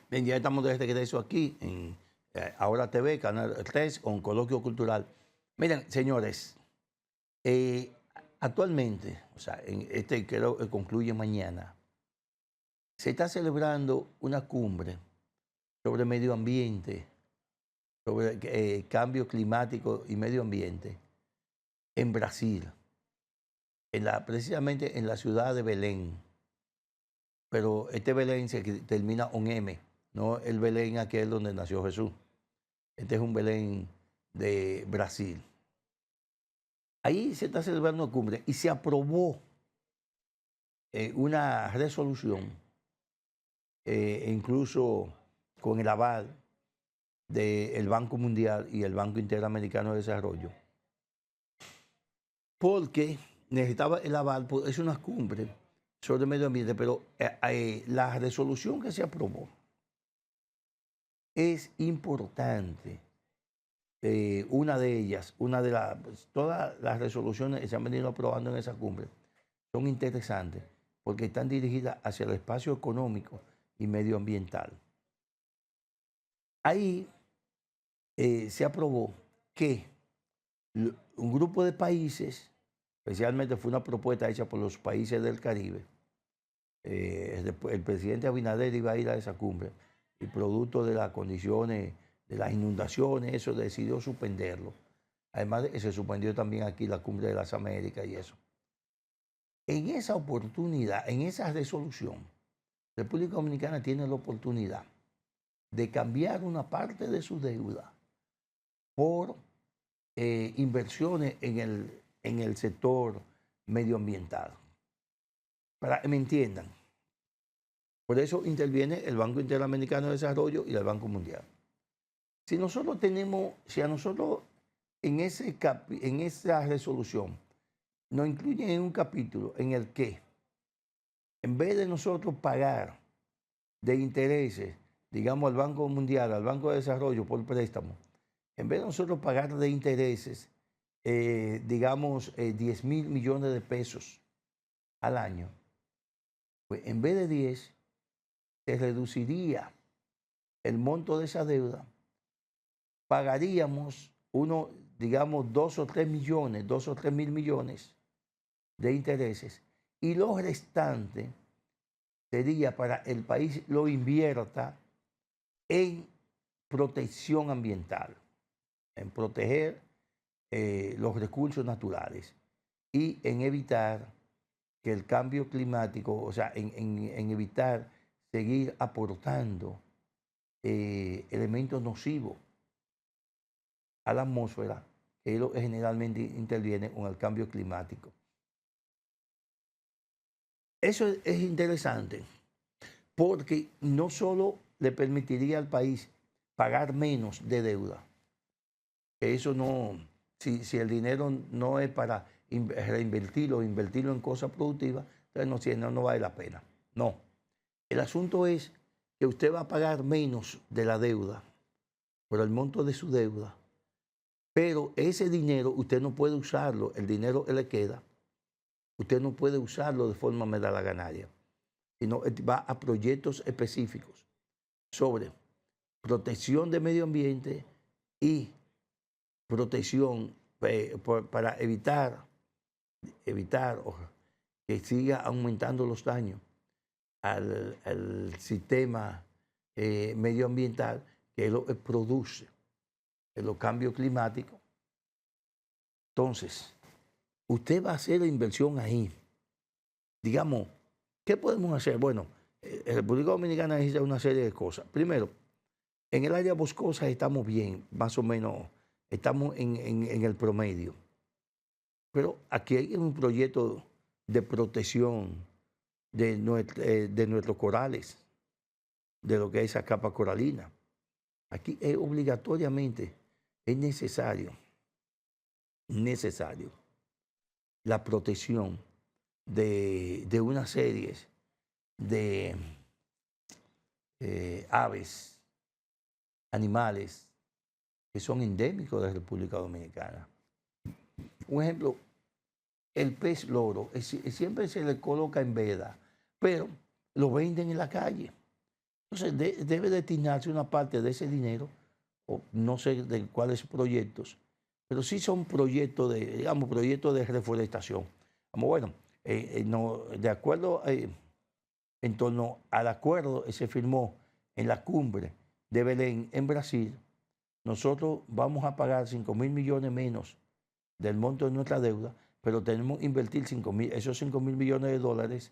Bien, ya estamos de regreso aquí en Ahora TV, Canal 3, con Coloquio Cultural. Miren, señores, eh, actualmente, o sea, en este creo que concluye mañana, se está celebrando una cumbre sobre medio ambiente, sobre cambio climático y medio ambiente en Brasil, precisamente en la ciudad de Belén. Pero este Belén termina en M, no el Belén aquel donde nació Jesús. Este es un Belén de Brasil. Ahí se está celebrando una cumbre y se aprobó una resolución, incluso con el aval del Banco Mundial y el Banco Interamericano de Desarrollo, porque necesitaba el aval, pues es una cumbre sobre el medio ambiente, pero la resolución que se aprobó es importante. Una de ellas, pues, todas las resoluciones que se han venido aprobando en esa cumbre son interesantes porque están dirigidas hacia el espacio económico y medioambiental. Ahí se aprobó que un grupo de países, especialmente fue una propuesta hecha por los países del Caribe, el presidente Abinader iba a ir a esa cumbre y producto de las condiciones de las inundaciones, eso decidió suspenderlo. Además de que se suspendió también aquí la cumbre de las Américas y eso. En esa oportunidad, en esa resolución, República Dominicana tiene la oportunidad de cambiar una parte de su deuda por inversiones en el sector medioambiental. Para que me entiendan. Por eso interviene el Banco Interamericano de Desarrollo y el Banco Mundial. Si nosotros tenemos, si a nosotros en esa resolución nos incluyen en un capítulo en el que, en vez de nosotros pagar de intereses, digamos, al Banco Mundial, al Banco de Desarrollo por préstamo, en vez de nosotros pagar de intereses, digamos, 10.000 millones de pesos al año, pues en vez de 10, se reduciría el monto de esa deuda, pagaríamos digamos, 2 o 3 mil millones de intereses y lo restante sería para el país lo invierta en protección ambiental, en proteger los recursos naturales y en evitar que el cambio climático, o sea, en evitar seguir aportando elementos nocivos a la atmósfera, que es lo que generalmente interviene con el cambio climático. Eso es interesante porque no solo le permitiría al país pagar menos de deuda, que eso no, si el dinero no es para reinvertirlo, invertirlo en cosas productivas, entonces no vale la pena. No, el asunto es que usted va a pagar menos de la deuda por el monto de su deuda, pero ese dinero usted no puede usarlo, el dinero que le queda, usted no puede usarlo de forma medalaganaria, sino va a proyectos específicos sobre protección del medio ambiente y protección para evitar que siga aumentando los daños al sistema medioambiental que lo produce los cambios climáticos. Entonces, usted va a hacer la inversión ahí. Digamos, ¿qué podemos hacer? Bueno, República Dominicana necesita una serie de cosas. Primero, en el área boscosa estamos bien, más o menos, estamos en el promedio. Pero aquí hay un proyecto de protección de nuestros corales, de lo que es esa capa coralina. Aquí es obligatoriamente, es necesario la protección de una serie de aves, animales que son endémicos de la República Dominicana. Un ejemplo, el pez loro, siempre se le coloca en veda, pero lo venden en la calle. Entonces debe destinarse una parte de ese dinero, o no sé de cuáles proyectos, pero sí son proyectos de, digamos, proyectos de reforestación. Como bueno, no, de acuerdo, en torno al acuerdo que se firmó en la cumbre de Belén, en Brasil, nosotros vamos a pagar 5.000 millones menos del monto de nuestra deuda, pero tenemos que invertir esos 5.000 millones de dólares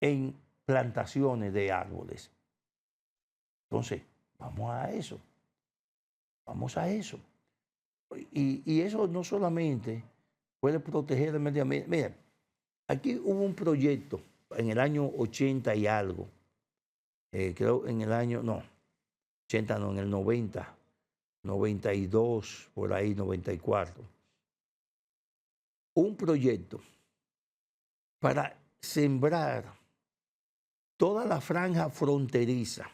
en plantaciones de árboles. Entonces, vamos a eso, vamos a eso. Y eso no solamente puede proteger el medio ambiente. Mira, aquí hubo un proyecto en el año 80 y algo, creo en el año, no, 80 no, en el 90, 92, por ahí, 94. Un proyecto para sembrar toda la franja fronteriza,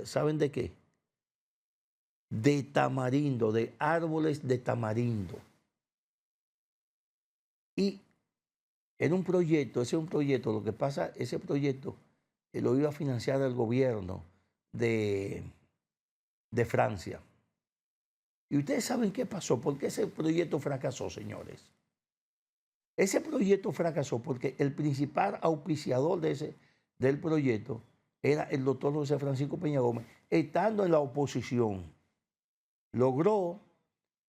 ¿saben de qué? De tamarindo, de árboles de tamarindo. Y era un proyecto, ese es un proyecto, lo que pasa, ese proyecto lo iba a financiar el gobierno de Francia. Y ustedes saben qué pasó, por qué ese proyecto fracasó, señores. Ese proyecto fracasó porque el principal auspiciador del proyecto era el doctor José Francisco Peña Gómez, estando en la oposición. Logró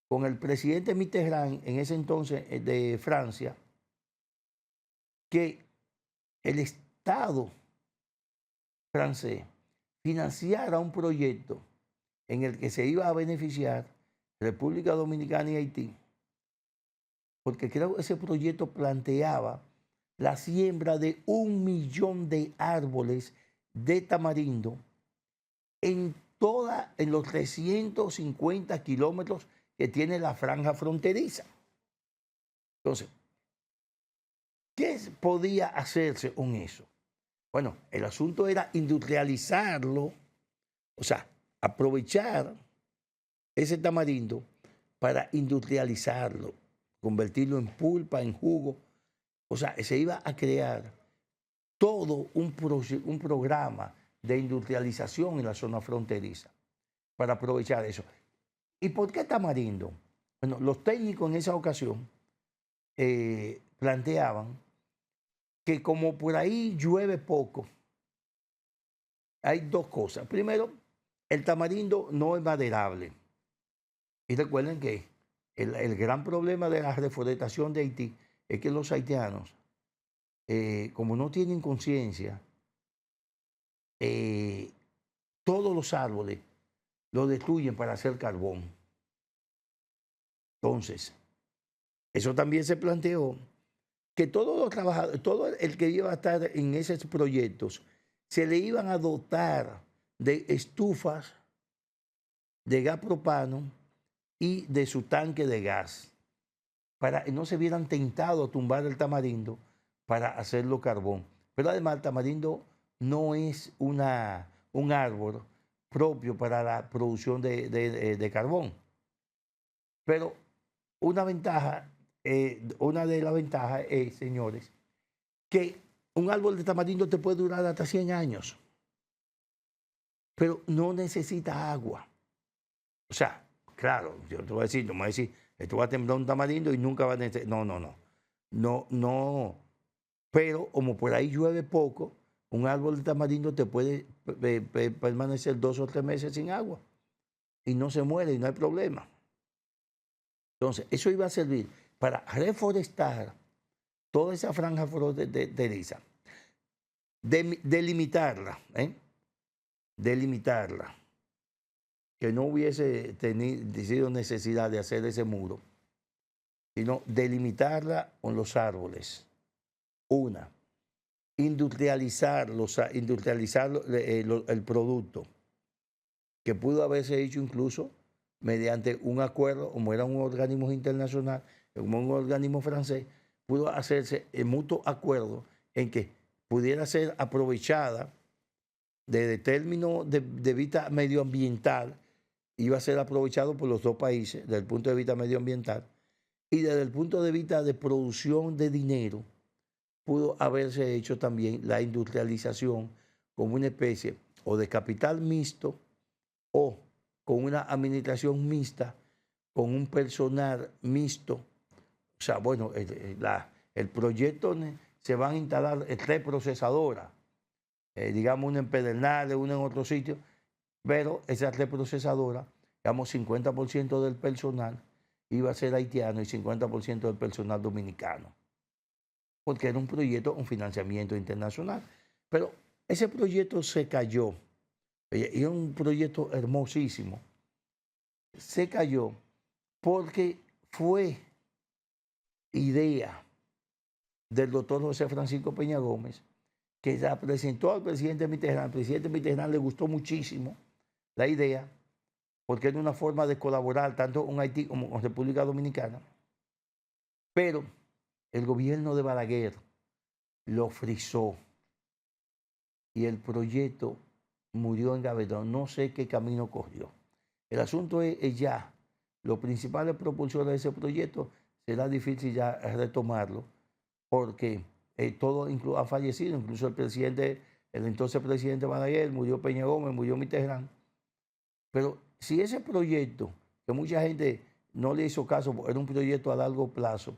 con el presidente Mitterrand, en ese entonces de Francia, que el Estado francés financiara un proyecto en el que se iba a beneficiar República Dominicana y Haití, porque creo que ese proyecto planteaba la siembra de 1 millón de árboles de tamarindo en los 350 kilómetros que tiene la franja fronteriza. Entonces, ¿qué podía hacerse con eso? Bueno, el asunto era industrializarlo, o sea, aprovechar ese tamarindo para industrializarlo, convertirlo en pulpa, en jugo. O sea, se iba a crear todo un programa de industrialización en la zona fronteriza para aprovechar eso. ¿Y por qué tamarindo? Bueno, los técnicos en esa ocasión planteaban que como por ahí llueve poco, hay dos cosas. Primero, el tamarindo no es maderable. Y recuerden que el gran problema de la reforestación de Haití es que los haitianos, como no tienen conciencia, todos los árboles los destruyen para hacer carbón. Entonces, eso también se planteó, que todos los trabajadores, todo el que iba a estar en esos proyectos, se le iban a dotar de estufas de gas propano y de su tanque de gas, para que no se vieran tentados a tumbar el tamarindo para hacerlo carbón. Pero además el tamarindo no es un árbol propio para la producción de carbón. Pero una de las ventajas es, señores, que un árbol de tamarindo te puede durar hasta 100 años, pero no necesita agua. O sea, claro, yo te voy a decir, no me voy a decir, esto va a temblar un tamarindo y nunca va a necesitar. No. Pero como por ahí llueve poco, un árbol de tamarindo te puede permanecer 2 o 3 meses sin agua y no se muere y no hay problema. Entonces, eso iba a servir para reforestar toda esa franja fronteriza, delimitarla, delimitarla, que no hubiese sido necesidad de hacer ese muro, sino delimitarla con los árboles. Una, industrializar el producto, que pudo haberse hecho incluso mediante un acuerdo, como era un organismo internacional, como un organismo francés, pudo hacerse en mutuo acuerdo en que pudiera ser aprovechada desde términos de vista medioambiental, iba a ser aprovechado por los dos países desde el punto de vista medioambiental y desde el punto de vista de producción de dinero, pudo haberse hecho también la industrialización con una especie o de capital mixto o con una administración mixta, con un personal mixto. O sea, bueno, el proyecto se van a instalar 3 procesadoras, digamos una en Pedernales, una en otro sitio, pero esas 3 procesadoras, digamos 50% del personal iba a ser haitiano y 50% del personal dominicano, porque era un proyecto, un financiamiento internacional. Pero ese proyecto se cayó, y es un proyecto hermosísimo, se cayó porque fue idea del doctor José Francisco Peña Gómez, que la presentó al presidente Mitterrand. Al presidente Mitterrand le gustó muchísimo la idea, porque era una forma de colaborar tanto con Haití como con República Dominicana. Pero el gobierno de Balaguer lo frizó y el proyecto murió en gavetón. No sé qué camino cogió. El asunto es ya, los principales propulsores de ese proyecto, será difícil ya retomarlo, porque todos han fallecido, incluso el presidente, el entonces presidente Balaguer, murió Peña Gómez, murió Mitterrand. Pero si ese proyecto, que mucha gente no le hizo caso, era un proyecto a largo plazo,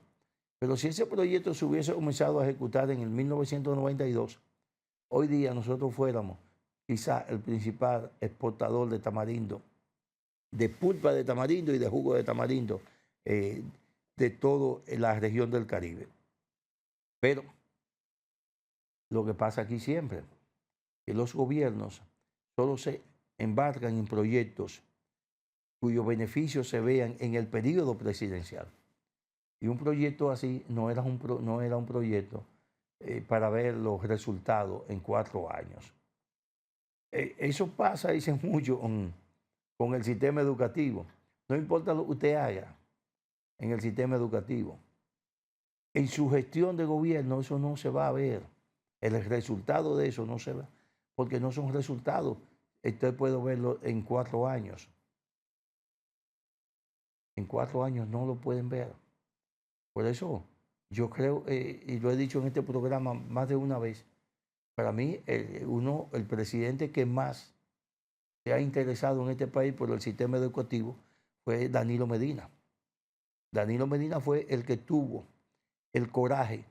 pero si ese proyecto se hubiese comenzado a ejecutar en el 1992, hoy día nosotros fuéramos quizá el principal exportador de tamarindo, de pulpa de tamarindo y de jugo de tamarindo de toda la región del Caribe. Pero lo que pasa aquí siempre, que los gobiernos solo se embarcan en proyectos cuyos beneficios se vean en el periodo presidencial. Y un proyecto así no era un proyecto para ver los resultados en 4 años. Eso pasa, dicen mucho, con el sistema educativo. No importa lo que usted haga en el sistema educativo. En su gestión de gobierno eso no se va a ver. El resultado de eso no se va, porque no son resultados. Usted puede verlo en 4 años. En 4 años no lo pueden ver. Por eso yo creo, y lo he dicho en este programa más de una vez, para mí el presidente que más se ha interesado en este país por el sistema educativo fue Danilo Medina. Danilo Medina fue el que tuvo el coraje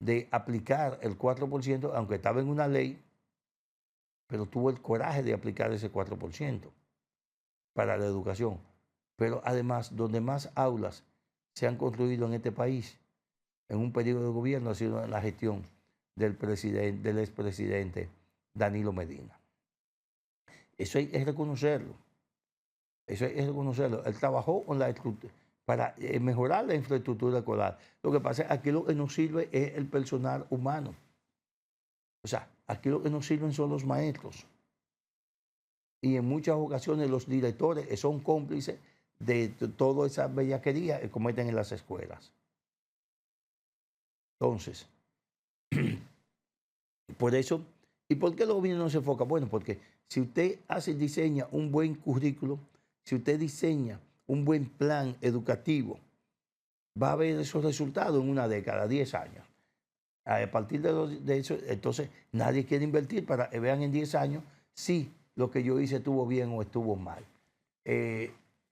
de aplicar el 4%, aunque estaba en una ley, pero tuvo el coraje de aplicar ese 4% para la educación. Pero además, donde más aulas se han construido en este país en un periodo de gobierno ha sido en la gestión del expresidente Danilo Medina. Eso hay que reconocerlo. Eso hay que reconocerlo. Él trabajó con la estructura para mejorar la infraestructura escolar. Lo que pasa es que aquí lo que nos sirve es el personal humano. O sea, aquí lo que nos sirven son los maestros. Y en muchas ocasiones los directores son cómplices de toda esa bellaquería que cometen en las escuelas. Entonces, por eso, ¿y por qué el gobierno no se enfoca? Bueno, porque si usted diseña un buen currículo, si usted diseña un buen plan educativo, va a ver esos resultados en una década, 10 años. A partir de eso, entonces nadie quiere invertir para que vean en 10 años si lo que yo hice estuvo bien o estuvo mal.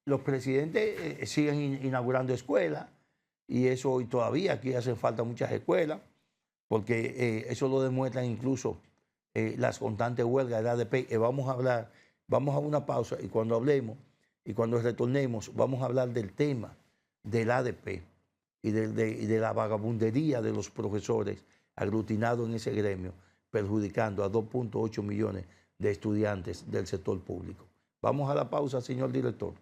Los presidentes siguen inaugurando escuelas y eso hoy todavía aquí hacen falta muchas escuelas porque eso lo demuestran incluso las constantes huelgas de ADP. Vamos a una pausa y cuando hablemos y cuando retornemos vamos a hablar del tema del ADP y de la vagabundería de los profesores aglutinados en ese gremio, perjudicando a 2.8 millones de estudiantes del sector público. Vamos a la pausa, señor director.